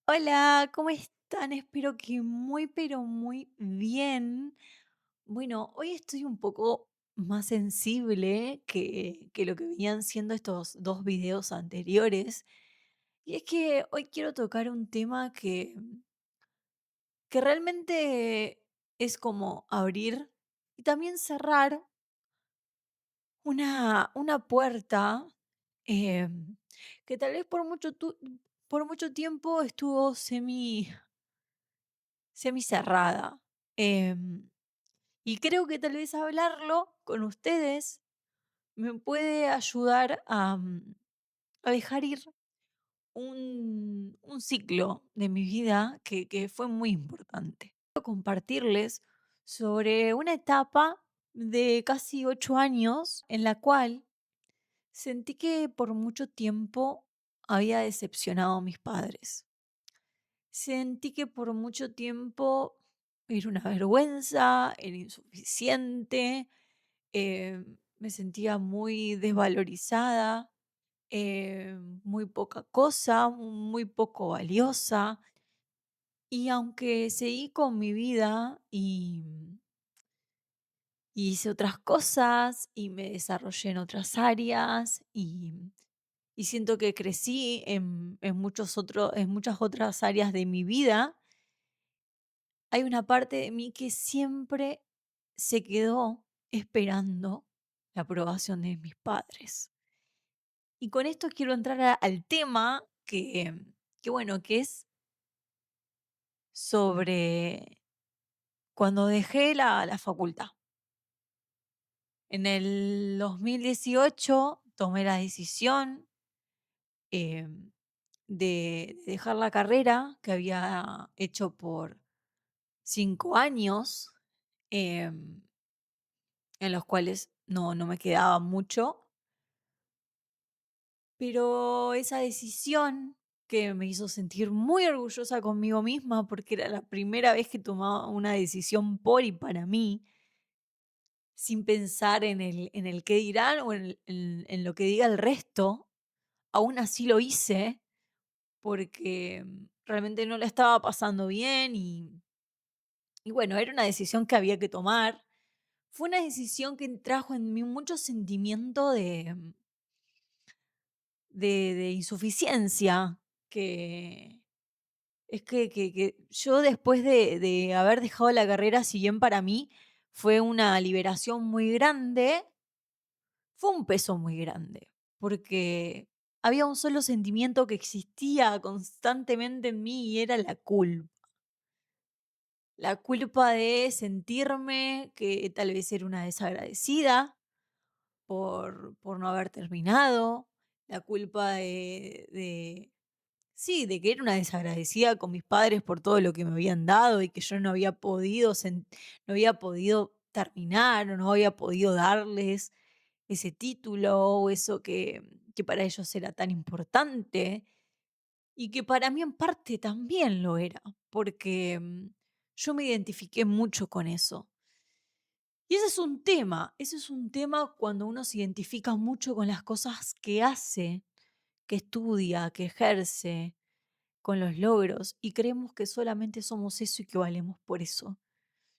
Hola, ¿cómo están? Espero que muy, pero muy bien. Bueno, hoy estoy un poco más sensible que lo que venían siendo estos dos videos anteriores. Y es que hoy quiero tocar un tema que realmente es como abrir y también cerrar una puerta que tal vez por mucho tiempo estuvo semicerrada. Em, y creo que tal vez hablarlo con ustedes me puede ayudar a dejar ir un ciclo de mi vida que fue muy importante. Quiero compartirles sobre una etapa de casi 8 años en la cual sentí que por mucho tiempo había decepcionado a mis padres. Sentí que por mucho tiempo era una vergüenza, era insuficiente, me sentía muy desvalorizada, muy poca cosa, muy poco valiosa. Y aunque seguí con mi vida y hice otras cosas y me desarrollé en otras áreas y siento que crecí en muchas otras áreas de mi vida. Hay una parte de mí que siempre se quedó esperando la aprobación de mis padres. Y con esto quiero entrar al tema que bueno, que es sobre cuando dejé la facultad. En el 2018 tomé la decisión em, de dejar la carrera que había hecho por 5 años, em, en los cuales no me quedaba mucho, pero esa decisión que me hizo sentir muy orgullosa conmigo misma, porque era la primera vez que tomaba una decisión por y para mí, sin pensar en el qué dirán o en lo que diga el resto, aún así lo hice porque realmente no la estaba pasando bien y bueno, era una decisión que había que tomar. Fue una decisión que trajo en mí mucho sentimiento de insuficiencia, que es que yo después de haber dejado la carrera, si bien para mí fue una liberación muy grande, fue un peso muy grande, porque había un solo sentimiento que existía constantemente en mí y era la culpa. La culpa de sentirme que tal vez era una desagradecida por no haber terminado, la culpa sí, de que era una desagradecida con mis padres por todo lo que me habían dado y que yo no había podido terminar o no había podido darles ese título o eso que para ellos era tan importante y que para mí en parte también lo era, porque yo me identifiqué mucho con eso. Y ese es un tema cuando uno se identifica mucho con las cosas que hace, que estudia, que ejerce, con los logros, y creemos que solamente somos eso y que valemos por eso.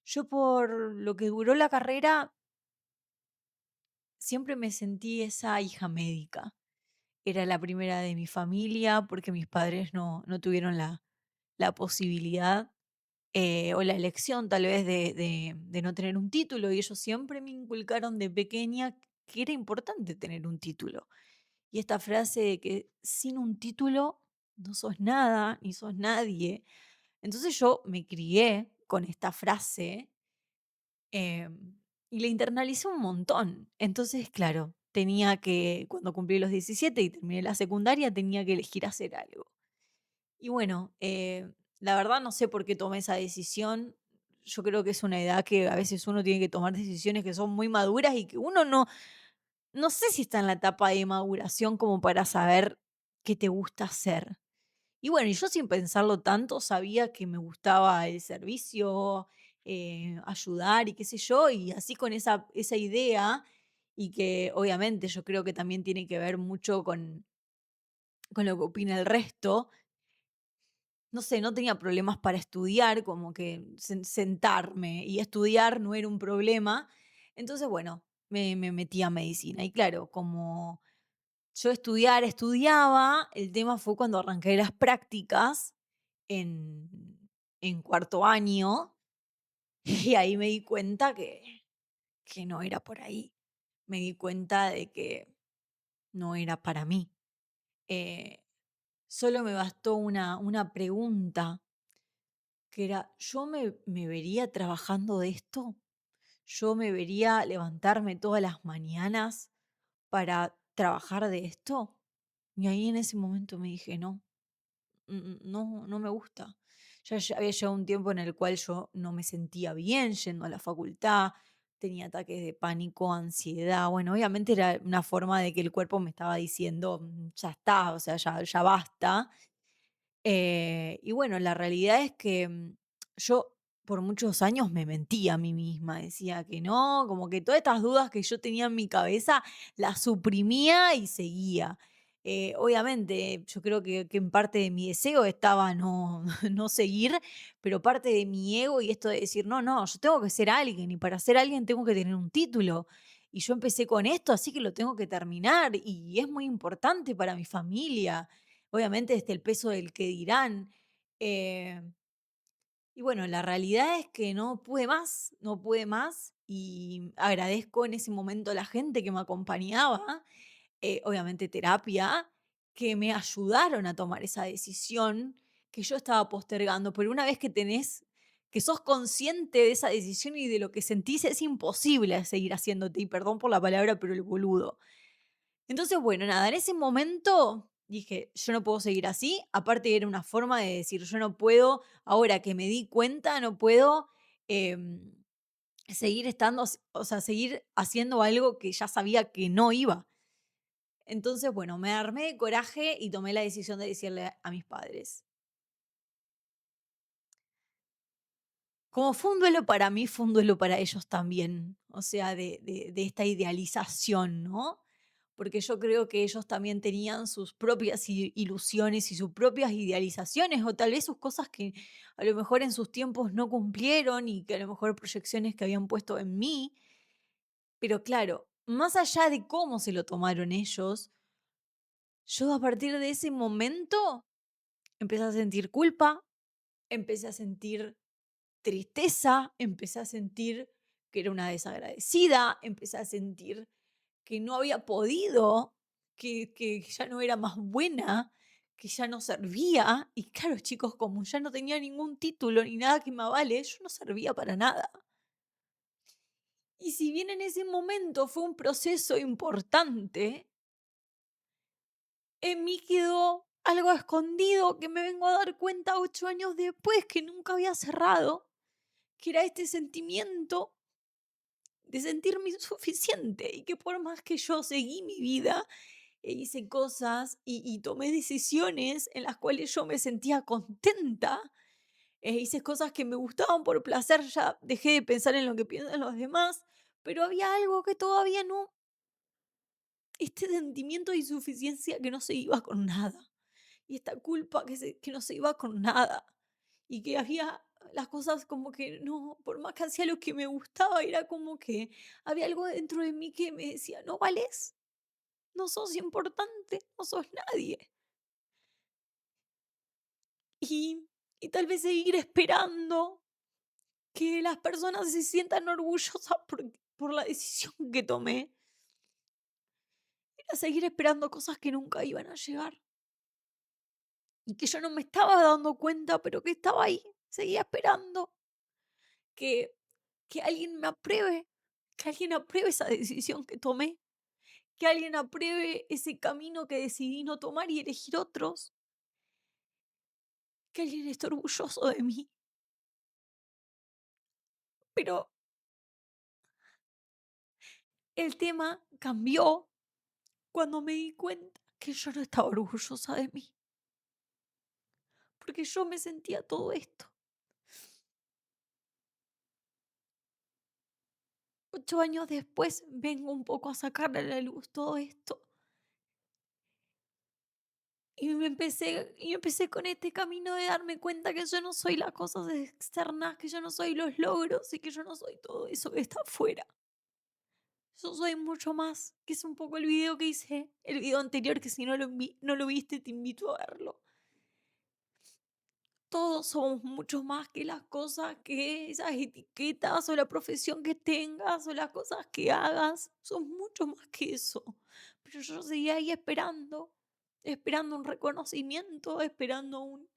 Yo por lo que duró la carrera, siempre me sentí esa hija médica. Era la primera de mi familia porque mis padres no tuvieron la posibilidad o la elección tal vez de no tener un título y ellos siempre me inculcaron de pequeña que era importante tener un título. Y esta frase de que sin un título no sos nada ni sos nadie. Entonces yo me crié con esta frase y la internalicé un montón. Entonces, claro, cuando cumplí los 17 y terminé la secundaria, tenía que elegir hacer algo. Y bueno, la verdad no sé por qué tomé esa decisión. Yo creo que es una edad que a veces uno tiene que tomar decisiones que son muy maduras y que uno no sé si está en la etapa de maduración como para saber qué te gusta hacer. Y bueno, y yo sin pensarlo tanto sabía que me gustaba el servicio, ayudar y qué sé yo, y así con esa idea, y que obviamente yo creo que también tiene que ver mucho con lo que opina el resto. no sé, no tenía problemas para estudiar, como que sentarme y estudiar no era un problema. Entonces, bueno, me metí a medicina. Y claro, como yo estudiaba, el tema fue cuando arranqué las prácticas en cuarto año, y ahí me di cuenta que no era por ahí. Me di cuenta de que no era para mí. Eh, Solo me bastó una pregunta, que era, ¿yo me vería trabajando de esto? ¿Yo me vería levantarme todas las mañanas para trabajar de esto? Y ahí en ese momento me dije, no, no, no me gusta. Ya había llegado un tiempo en el cual yo no me sentía bien yendo a la facultad, tenía ataques de pánico, ansiedad. Bueno, obviamente era una forma de que el cuerpo me estaba diciendo, ya está, o sea, ya basta. Y bueno, la realidad es que yo por muchos años me mentía a mí misma, decía que no, como que todas estas dudas que yo tenía en mi cabeza las suprimía y seguía. Obviamente, yo creo que en parte de mi deseo estaba no, no seguir, pero parte de mi ego y esto de decir, no, no, yo tengo que ser alguien y para ser alguien tengo que tener un título. Y yo empecé con esto, así que lo tengo que terminar y es muy importante para mi familia. Obviamente, el peso del que dirán. Eh, y bueno, la realidad es que no pude más, no pude más y agradezco en ese momento a la gente que me acompañaba, obviamente terapia, que me ayudaron a tomar esa decisión que yo estaba postergando, pero una vez que que sos consciente de esa decisión y de lo que sentís, es imposible seguir haciéndote, y perdón por la palabra, pero el boludo. Entonces, bueno, nada, en ese momento dije, yo no puedo seguir así. Aparte era una forma de decir, yo no puedo, ahora que me di cuenta, no puedo em, seguir estando, o sea, seguir haciendo algo que ya sabía que no iba. Entonces, bueno, me armé de coraje y tomé la decisión de decirle a mis padres. Como fue un duelo para mí, fue un duelo para ellos también. O sea, de esta idealización, ¿no? Porque yo creo que ellos también tenían sus propias ilusiones y sus propias idealizaciones, o tal vez sus cosas que a lo mejor en sus tiempos no cumplieron y que a lo mejor proyecciones que habían puesto en mí. Pero claro, más allá de cómo se lo tomaron ellos, yo a partir de ese momento empecé a sentir culpa, empecé a sentir tristeza, empecé a sentir que era una desagradecida, empecé a sentir que no había podido, que ya no era más buena, que ya no servía. Y claro, chicos, como ya no tenía ningún título ni nada que me avale, yo no servía para nada. Y si bien en ese momento fue un proceso importante, en mí quedó algo escondido que me vengo a dar cuenta 8 años después que nunca había cerrado, que era este sentimiento de sentirme insuficiente y que por más que yo seguí mi vida e hice cosas y tomé decisiones en las cuales yo me sentía contenta, hice cosas que me gustaban por placer, ya dejé de pensar en lo que piensan los demás, pero había algo que todavía no, este sentimiento de insuficiencia que no se iba con nada y esta culpa que no se iba con nada y que había las cosas como que no, por más que hacía lo que me gustaba, era como que había algo dentro de mí que me decía, no vales, no sos importante, no sos nadie. Y tal vez seguir esperando que las personas se sientan orgullosas por la decisión que tomé, era seguir esperando cosas que nunca iban a llegar y que yo no me estaba dando cuenta, pero que estaba ahí, seguía esperando que, que alguien me apruebe, que alguien apruebe esa decisión que tomé, que alguien apruebe ese camino que decidí no tomar y elegir otros, que alguien esté orgulloso de mí. Pero el tema cambió cuando me di cuenta que yo no estaba orgullosa de mí, porque yo me sentía todo esto. 8 años después vengo un poco a sacarle a la luz todo esto Y empecé con este camino de darme cuenta que yo no soy las cosas externas, que yo no soy los logros y que yo no soy todo eso que está afuera. Yo soy mucho más, que es un poco el video que hice, el video anterior, que si no lo viste, te invito a verlo. Todos somos mucho más que las cosas, que esas etiquetas o la profesión que tengas o las cosas que hagas. Son mucho más que eso. Pero yo seguía ahí esperando un reconocimiento, esperando un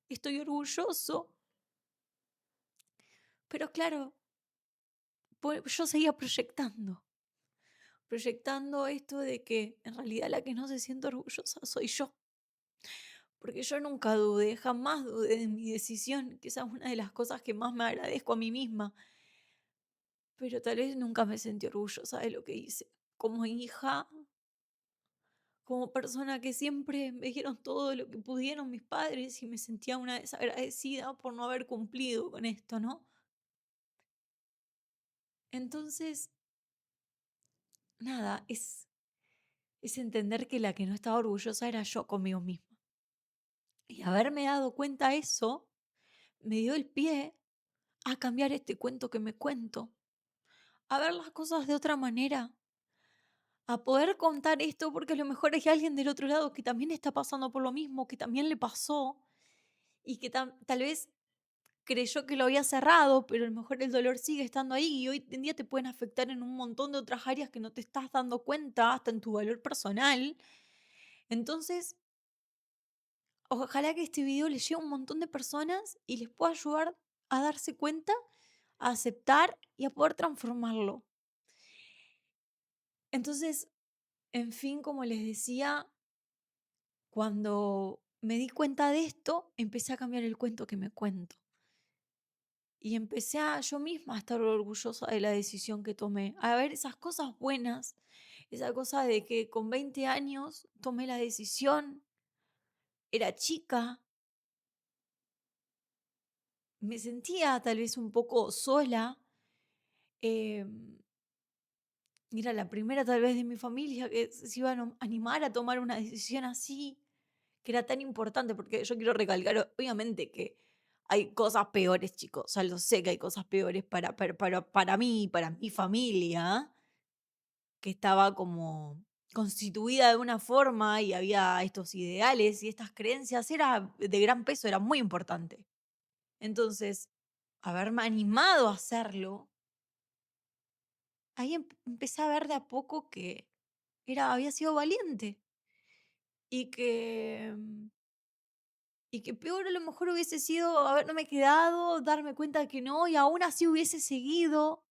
estoy orgulloso. Pero claro, yo seguía proyectando esto de que en realidad la que no se siente orgullosa soy yo. Porque yo nunca dudé, jamás dudé de mi decisión, que esa es una de las cosas que más me agradezco a mí misma. Pero tal vez nunca me sentí orgullosa de lo que hice. Como hija, como persona que siempre me dieron todo lo que pudieron mis padres y me sentía una desagradecida por no haber cumplido con esto, ¿no? Entonces, nada, es entender que la que no estaba orgullosa era yo conmigo misma. Y haberme dado cuenta eso me dio el pie a cambiar este cuento que me cuento, a ver las cosas de otra manera, a poder contar esto porque a lo mejor hay alguien del otro lado que también está pasando por lo mismo, que también le pasó y que tal vez creyó que lo había cerrado, pero a lo mejor el dolor sigue estando ahí y hoy en día te pueden afectar en un montón de otras áreas que no te estás dando cuenta, hasta en tu valor personal. Entonces, ojalá que este video les llegue a un montón de personas y les pueda ayudar a darse cuenta, a aceptar y a poder transformarlo. Entonces, en fin, como les decía, cuando me di cuenta de esto, empecé a cambiar el cuento que me cuento. Y empecé a yo misma a estar orgullosa de la decisión que tomé, a ver esas cosas buenas, esa cosa de que con 20 años tomé la decisión, era chica, me sentía tal vez un poco sola, em, era la primera tal vez de mi familia que se iba a animar a tomar una decisión así, que era tan importante, porque yo quiero recalcar, obviamente, que hay cosas peores, chicos. O sea, lo sé que hay cosas peores para mí, para mi familia, que estaba como constituida de una forma y había estos ideales y estas creencias, era de gran peso, era muy importante. Entonces, haberme animado a hacerlo, ahí empecé a ver de a poco que había sido valiente y que peor a lo mejor hubiese sido haberme quedado, darme cuenta que no, y aún así hubiese seguido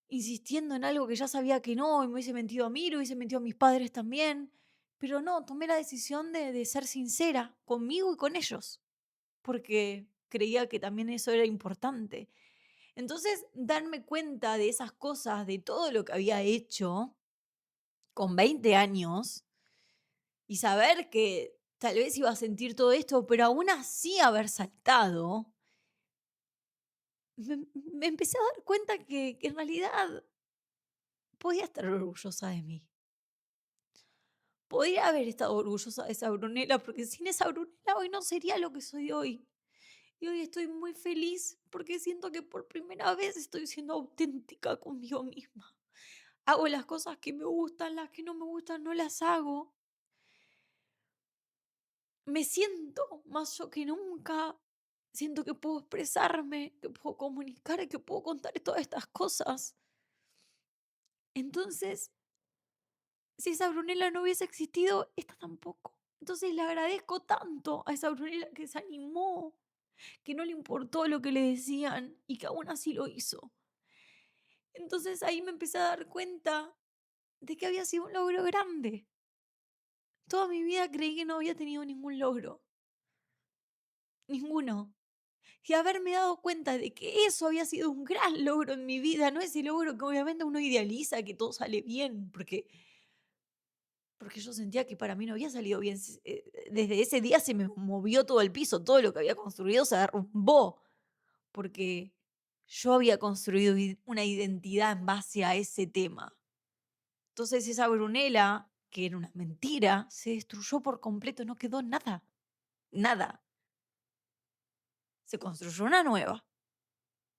insistiendo en algo que ya sabía que no, y me hubiese mentido a mí, le hubiese mentido a mis padres también. Pero no, tomé la decisión de ser sincera conmigo y con ellos, porque creía que también eso era importante. Entonces, darme cuenta de esas cosas, de todo lo que había hecho con 20 años, y saber que tal vez iba a sentir todo esto, pero aún así haber saltado, me empecé a dar cuenta que en realidad podía estar orgullosa de mí. Podría haber estado orgullosa de esa Brunella, porque sin esa Brunella hoy no sería lo que soy hoy. Y hoy estoy muy feliz porque siento que por primera vez estoy siendo auténtica conmigo misma. Hago las cosas que me gustan, las que no me gustan no las hago. Me siento más yo que nunca. Siento que puedo expresarme, que puedo comunicar, que puedo contar todas estas cosas. Entonces, si esa Brunella no hubiese existido, esta tampoco. Entonces le agradezco tanto a esa Brunella que se animó, que no le importó lo que le decían y que aún así lo hizo. Entonces ahí me empecé a dar cuenta de que había sido un logro grande. Toda mi vida creí que no había tenido ningún logro, ninguno. Y haberme dado cuenta de que eso había sido un gran logro en mi vida, no ese logro que obviamente uno idealiza, que todo sale bien, porque yo sentía que para mí no había salido bien. Desde ese día se me movió todo el piso, todo lo que había construido se derrumbó, porque yo había construido una identidad en base a ese tema. Entonces esa Brunella que era una mentira, se destruyó por completo, no quedó nada, nada. Se construyó una nueva.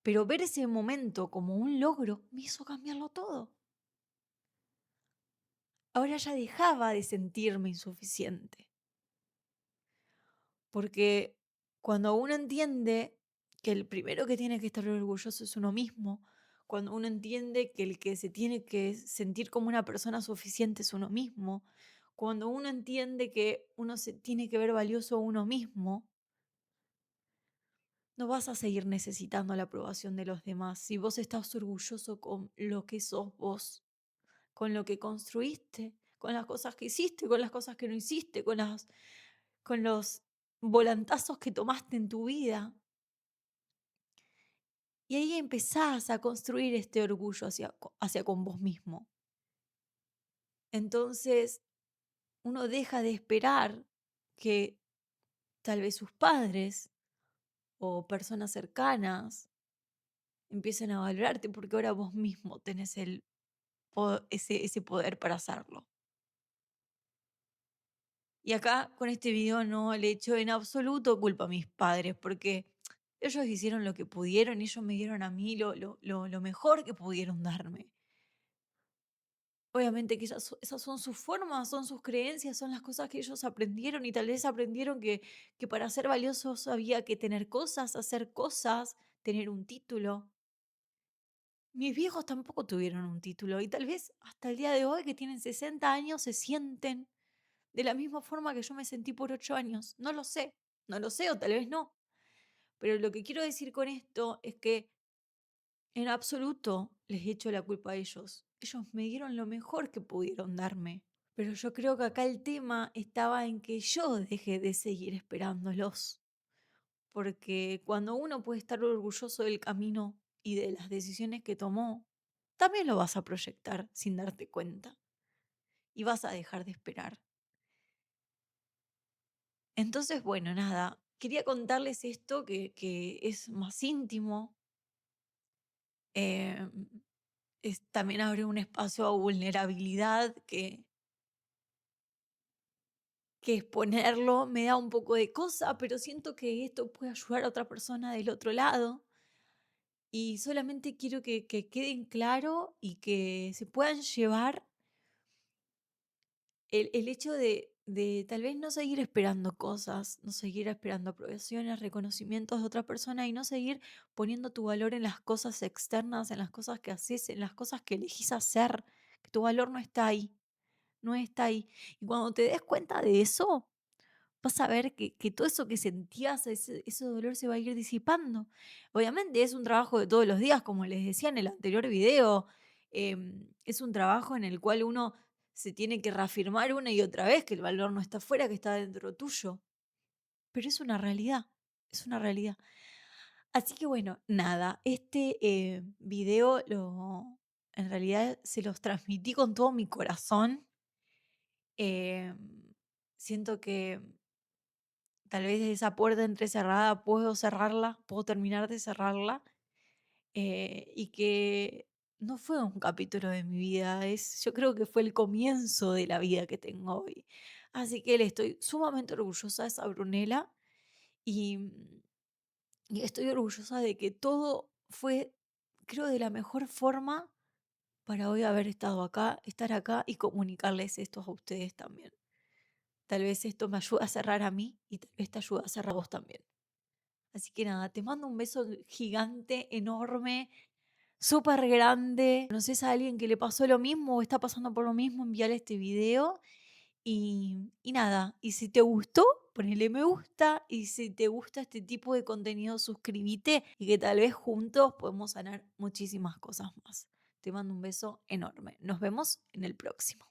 Pero ver ese momento como un logro me hizo cambiarlo todo. Ahora ya dejaba de sentirme insuficiente, porque cuando uno entiende que el primero que tiene que estar orgulloso es uno mismo, cuando uno entiende que el que se tiene que sentir como una persona suficiente es uno mismo, cuando uno entiende que uno se tiene que ver valioso a uno mismo, no vas a seguir necesitando la aprobación de los demás si vos estás orgulloso con lo que sos vos, con lo que construiste, con las cosas que hiciste, con las cosas que no hiciste, con los volantazos que tomaste en tu vida. Y ahí empezás a construir este orgullo hacia con vos mismo. Entonces, uno deja de esperar que tal vez sus padres o personas cercanas empiecen a valorarte porque ahora vos mismo tenés ese poder para hacerlo. Y acá con este video no le echo en absoluto culpa a mis padres, porque ellos hicieron lo que pudieron y ellos me dieron a mí lo mejor que pudieron darme. Obviamente que esas son sus formas, son sus creencias, son las cosas que ellos aprendieron y tal vez aprendieron que para ser valiosos había que tener cosas, hacer cosas, tener un título. Mis viejos tampoco tuvieron un título y tal vez hasta el día de hoy que tienen 60 años se sienten de la misma forma que yo me sentí por 8 años. No lo sé, no lo sé o tal vez no. Pero lo que quiero decir con esto es que en absoluto les echo la culpa a ellos. Ellos me dieron lo mejor que pudieron darme. Pero yo creo que acá el tema estaba en que yo dejé de seguir esperándolos. Porque cuando uno puede estar orgulloso del camino y de las decisiones que tomó, también lo vas a proyectar sin darte cuenta. Y vas a dejar de esperar. Entonces, bueno, nada, quería contarles esto que es más íntimo. em, También abre un espacio a vulnerabilidad que exponerlo me da un poco de cosa, pero siento que esto puede ayudar a otra persona del otro lado. Y solamente quiero que queden claro y que se puedan llevar el hecho de tal vez no seguir esperando cosas, no seguir esperando aprobaciones, reconocimientos de otra persona y no seguir poniendo tu valor en las cosas externas, en las cosas que haces, en las cosas que elegís hacer, que tu valor no está ahí, no está ahí. Y cuando te des cuenta de eso, vas a ver que todo eso que sentías, ese dolor se va a ir disipando. Obviamente es un trabajo de todos los días, como les decía en el anterior video, es un trabajo en el cual uno se tiene que reafirmar una y otra vez que el valor no está afuera, que está dentro tuyo. Pero es una realidad, es una realidad. Así que bueno, nada, este video en realidad se los transmití con todo mi corazón. Siento que tal vez esa puerta entrecerrada puedo cerrarla, puedo terminar de cerrarla, y que no fue un capítulo de mi vida, yo creo que fue el comienzo de la vida que tengo hoy. Así que le estoy sumamente orgullosa de esa Brunella y, y estoy orgullosa de que todo fue, creo, de la mejor forma para hoy haber estado acá, estar acá y comunicarles esto a ustedes también. Tal vez esto me ayuda a cerrar a mí y tal vez te ayuda a cerrar a vos también. Así que nada, te mando un beso gigante, enorme, súper grande. ¿Conoces a alguien que le pasó lo mismo o está pasando por lo mismo? Envíale este video. Y nada, y si te gustó, ponele me gusta. Y si te gusta este tipo de contenido, suscríbete y que tal vez juntos podemos sanar muchísimas cosas más. Te mando un beso enorme. Nos vemos en el próximo.